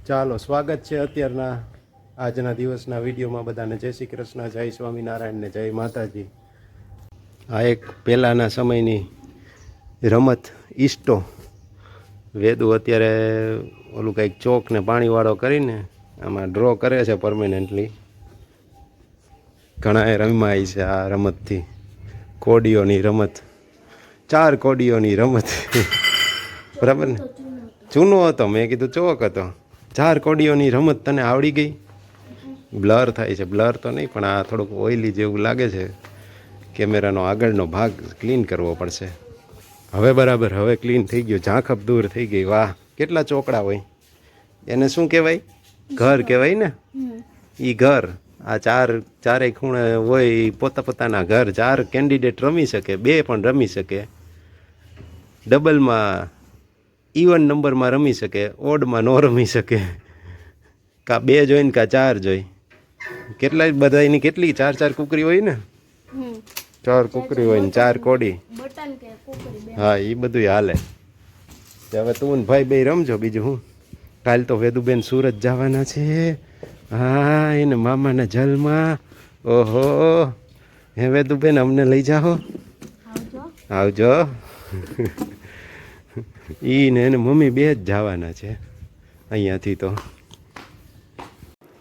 ચાલો સ્વાગત છે અત્યારના આજના દિવસના વિડીયોમાં બધાને જય શ્રી કૃષ્ણ, જય સ્વામિનારાયણ ને જય માતાજી. આ એક પહેલાંના સમયની રમત ઈસ્ટો. વેદુ અત્યારે ઓલું કંઈક ચોક ને પાણીવાળો કરીને આમાં ડ્રો કરે છે પરમેનન્ટલી. ઘણાએ રમાય છે આ રમતથી. કોડીઓની રમત, 4 કોડીઓની રમત. બરાબર ને? ચૂનો હતો, મેં કીધું ચોક હતો. 4 કોડીઓની રમત તને આવડી ગઈ? બ્લર થાય છે, બ્લર તો નહીં પણ આ થોડુંક ઓઇલી જેવું લાગે છે. કેમેરાનો આગળનો ભાગ ક્લીન કરવો પડશે. હવે બરાબર, હવે ક્લીન થઈ ગયું, ઝાંખપ દૂર થઈ ગઈ. વાહ, કેટલા ચોકડા હોય એને શું કહેવાય? ઘર કહેવાય ને. એ ઘર, આ ચારેય ખૂણે હોય એ પોતાના ઘર. 4 કેન્ડિડેટ રમી શકે, 2 પણ રમી શકે. ડબલમાં ઇવન નંબરમાં રમી શકે, ઓડમાં ન રમી શકે. કાં 2 જોઈને કાં 4 જોઈ. કેટલાય બધા એની કેટલી 4 કુકરી હોય ને. 4 કુકરી હોય ને 4 કોડી. હા, એ બધું હાલે. હવે તું ને ભાઈ બે રમજો, બીજું હું. કાલ તો વેદુબેન સુરત જવાના છે. હા, એને મામાના જલમાં. ઓહો, હે વેદુબેન અમને લઈ જાઓ. આવજો. ઈ ને એને મમ્મી 2 જ જવાના છે અહીંયાથી. તો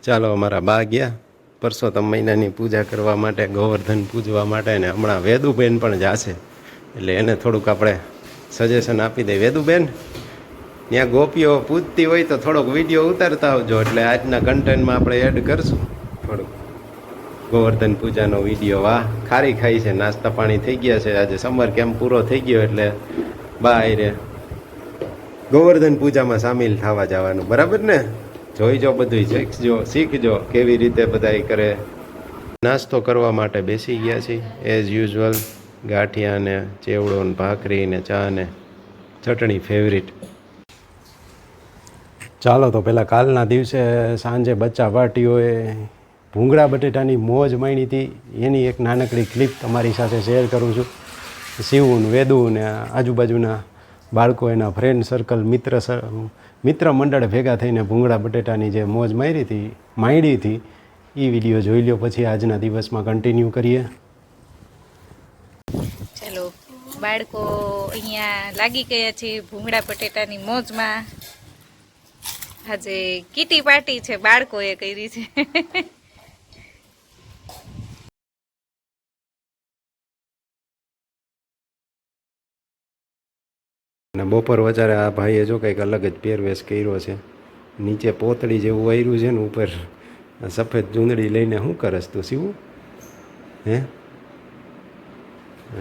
ચાલો, અમારા બા ગયા પરસોત્તમ મહિનાની પૂજા કરવા માટે, ગોવર્ધન પૂજવા માટે. ને હમણાં વેદુબેન પણ જાશે, એટલે એને થોડુંક આપણે સજેશન આપી દઈએ. વેદુબેન, ત્યાં ગોપીઓ પૂજતી હોય તો થોડોક વિડીયો ઉતારતા આવજો, એટલે આજના કન્ટેન્ટમાં આપણે એડ કરશું થોડુંક ગોવર્ધન પૂજાનો વિડીયો. વાહ, ખારી ખાઈ છે, નાસ્તા પાણી થઈ ગયા છે. આજે સમર કેમ્પ પૂરો થઈ ગયો એટલે બા રે ગોવર્ધન પૂજામાં સામેલ થવા જવાનું. બરાબર ને? જોઈજો, બધું શીખજો કેવી રીતે બધાય કરે. નાસ્તો કરવા માટે બેસી ગયા છીએ એઝ યુઝ્યુઅલ. ગાંઠિયા ને ચેવડો ને ભાખરી ને ચા ને ચટણી ફેવરિટ. ચાલો, તો પહેલાં કાલના દિવસે સાંજે બચ્ચા પાર્ટીઓએ ભૂંગળા બટેટાની મોજ માંડી હતી. એની એક નાનકડી ક્લિપ તમારી સાથે શેર કરું છું. શિવું ને વેદુ ને આજુબાજુના બાળકો, એના ફ્રેન્ડ સર્કલ, મિત્ર મંડળ ભેગા થઈને ભૂંગળા બટેટાની જે મોજ માંડી હતી એ વિડીયો જોઈ લ્યો, પછી આજના દિવસમાં કન્ટિન્યુ કરીએ. ચાલો, બાળકો અહીંયા લાગી ગયા છે ભૂંગળા બટેટાની મોજમાં. આજે કીટી પાર્ટી છે, બાળકોએ કરી છે. અને બપોર વચારે આ ભાઈએ જો કંઈક અલગ જ પહેરવેશ કર્યો છે. નીચે પોતળી જેવું વાયરું છે ને ઉપર સફેદ ચૂંદડી લઈને શું કરસ તું શિવું? હે?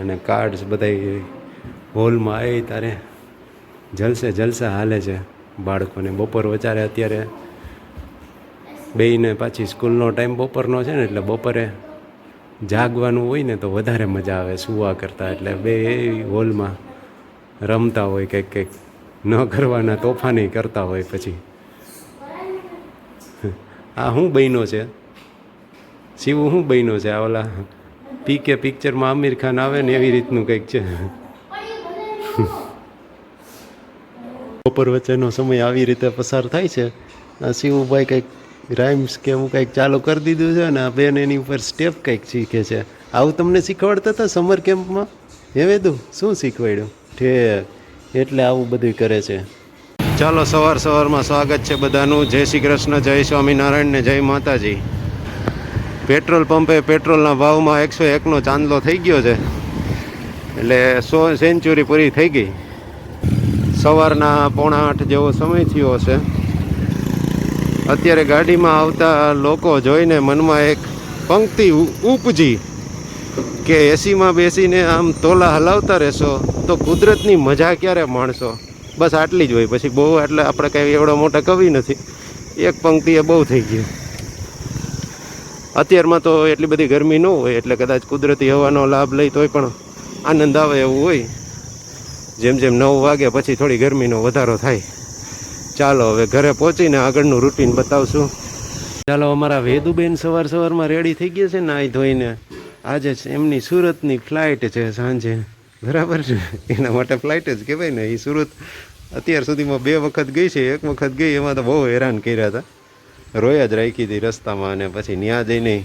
અને કાર્ડ્સ બધા હોલમાં આવી તારે જલસા હાલે છે બાળકોને. બપોર વચારે અત્યારે બેયને પાછી સ્કૂલનો ટાઈમ બપોરનો છે ને, એટલે બપોરે જાગવાનું હોય ને તો વધારે મજા આવે સૂવા કરતાં. એટલે બે હોલમાં રમતા હોય, કંઈક ન કરવાના તોફાની કરતા હોય. પછી આ શું બન્યો છે શિવું? શું બન્યો છે આ? ઓલા પીકે પિક્ચરમાં આમિર ખાન આવે ને એવી રીતનું કંઈક છે. બપોર વચ્ચેનો સમય આવી રીતે પસાર થાય છે. શિવુભાઈ કંઈક રાઇમ્સ કે એવું કંઈક ચાલુ કરી દીધું છે ને આ બેન એની ઉપર સ્ટેપ કંઈક શીખે છે. આવું તમને શીખવાડતા હતા સમર કેમ્પમાં? હે વેદુ, શું શીખવાડ્યું? એટલે આવું બધું કરે છે. ચાલો, સવારમાં સ્વાગત છે બધાનું. જય શ્રી કૃષ્ણ, જય સ્વામિનારાયણ ને જય માતાજી. પેટ્રોલ પંપે પેટ્રોલના ભાવમાં 101નો ચાંદલો થઈ ગયો છે, એટલે 100 સેન્ચુરી પૂરી થઈ ગઈ. સવારના 7:45 જેવો સમય થયો હશે. અત્યારે ગાડીમાં આવતા લોકો જોઈને મનમાં એક પંક્તિ ઉપજી કે એસીમાં બેસીને આમ તોલા હલાવતા રહેશો તો કુદરતની મજા ક્યારે માણશો. બસ આટલી જ હોય, પછી બહુ એટલે આપણે કંઈ એવડો મોટા કવિ નથી. એક પંક્તિ એ બહુ થઈ ગયું. અત્યારમાં તો એટલી બધી ગરમી ન હોય, એટલે કદાચ કુદરતી હવાનો લાભ લઈ તોય પણ આનંદ આવે એવું હોય. જેમ 9 વાગે પછી થોડી ગરમીનો વધારો થાય. ચાલો, હવે ઘરે પહોંચીને આગળનું રૂટીન બતાવશું. ચાલો, અમારા વેદુબેન સવારમાં રેડી થઈ ગયા છે નાહી ધોઈને. આજે એમની સુરતની ફ્લાઇટ છે સાંજે. બરાબર છે, એના માટે ફ્લાઇટ જ કહેવાય ને. એ સુરત અત્યાર સુધીમાં 2 વખત ગઈ છે. 1 વખત ગઈ એમાં તો બહુ હેરાન કર્યા હતા, રોયા જ રાખી હતી રસ્તામાં. અને પછી ત્યાં જઈને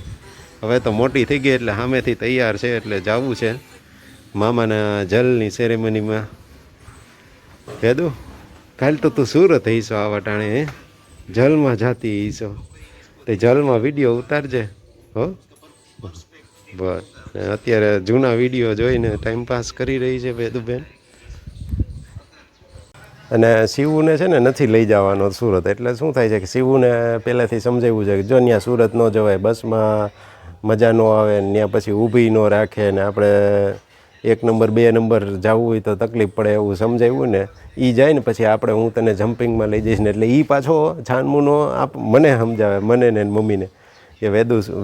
હવે તો મોટી થઈ ગઈ એટલે સામેથી તૈયાર છે એટલે જવું છે મામાના જલની સેરેમનીમાં. વેદુ કાલ તો તું સુરત હઈશો આ વટાણે, હે જલમાં જાતી હઈશો, તે જલમાં વિડીયો ઉતારજે હો. બસ અત્યારે જૂના વિડીયો જોઈને ટાઈમ પાસ કરી રહી છે વેદુબેન. અને શિવુને છે ને નથી લઈ જવાનો સુરત, એટલે શું થાય છે કે શિવુને પહેલાંથી સમજાવ્યું છે કે જો ત્યાં સુરત ન જવાય, બસમાં મજા ન આવે, ત્યાં પછી ઊભી ન રાખે ને આપણે 1 નંબર 2 નંબર જવું હોય તો તકલીફ પડે એવું સમજાવ્યું ને. એ જાય ને પછી આપણે હું તને જમ્પિંગમાં લઈ જઈશ ને, એટલે એ પાછો છાનમુનો મને સમજાવે, મને ને મમ્મીને કે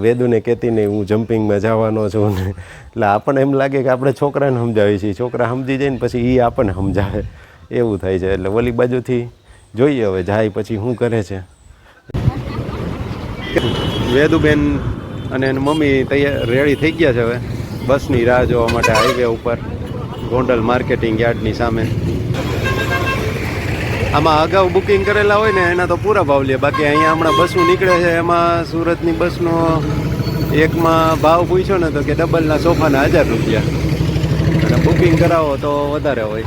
વેદુને કહેતી નહીં હું જમ્પિંગમાં જવાનો છું ને. એટલે આપણને એમ લાગે કે આપણે છોકરાને સમજાવીએ છીએ, છોકરા સમજી જાય ને પછી એ આપણને સમજાવે, એવું થાય છે. એટલે ઓલી બાજુથી જોઈએ હવે જાય પછી શું કરે છે. વેદુબેન અને એની મમ્મી તૈયાર રેડી થઈ ગયા છે હવે બસની રાહ જોવા માટે હાઈવે ઉપર ગોંડલ માર્કેટિંગ યાર્ડની સામે. આમાં અગાઉ બુકિંગ કરેલા હોય ને એના તો પૂરા ભાવ લે, બાકી અહીંયા હમણાં બસો નીકળે છે એમાં સુરતની બસનો એકમાં ભાવ પૂછ્યો ને તો કે ડબલના સોફાના 1000 રૂપિયા, અને બુકિંગ કરાવો તો વધારે હોય.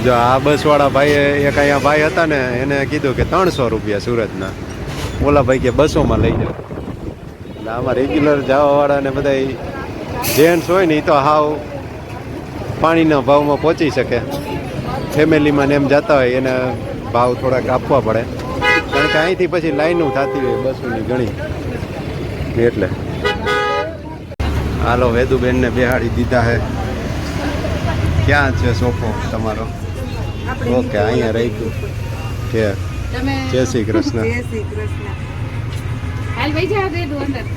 જો આ બસવાળા ભાઈએ એક અહીંયા ભાઈ હતા ને એને કીધું કે 300 રૂપિયા સુરતના, ઓલા ભાઈ કે 200માં લઈ જાઓ. એટલે આમાં રેગ્યુલર જવાવાળાને બધા જેન્ટ્સ હોય ને એ તો હાવ પાણીના ભાવમાં પહોંચી શકે, ફેમિલીમાં ને એમ જતા હોય એને ભાવ થોડાક આપવા પડે, કારણ કે અહીંથી પછી લાઈનો થતી હોય બસોની ઘણી. એટલે હાલો વેદુબેનને બેહાડી દીધા હે. ક્યાં છે સોફો તમારો? ઓકે અહીંયા રહી ગયું છે. જય શ્રી કૃષ્ણ.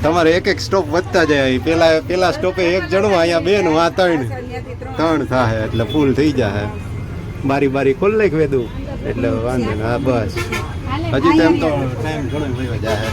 તમારે એક સ્ટોપ વધતા જાય, પેલા સ્ટોપે 1 જણું, અહીંયા 2 નું, આ 3 થાય એટલે ફૂલ થઈ જાય. બારી ખોલ નાખ વેદુ એટલે વાંધો ને. હા બસ હજી તો એમ તો ટાઈમ ઘણો વયો જાય.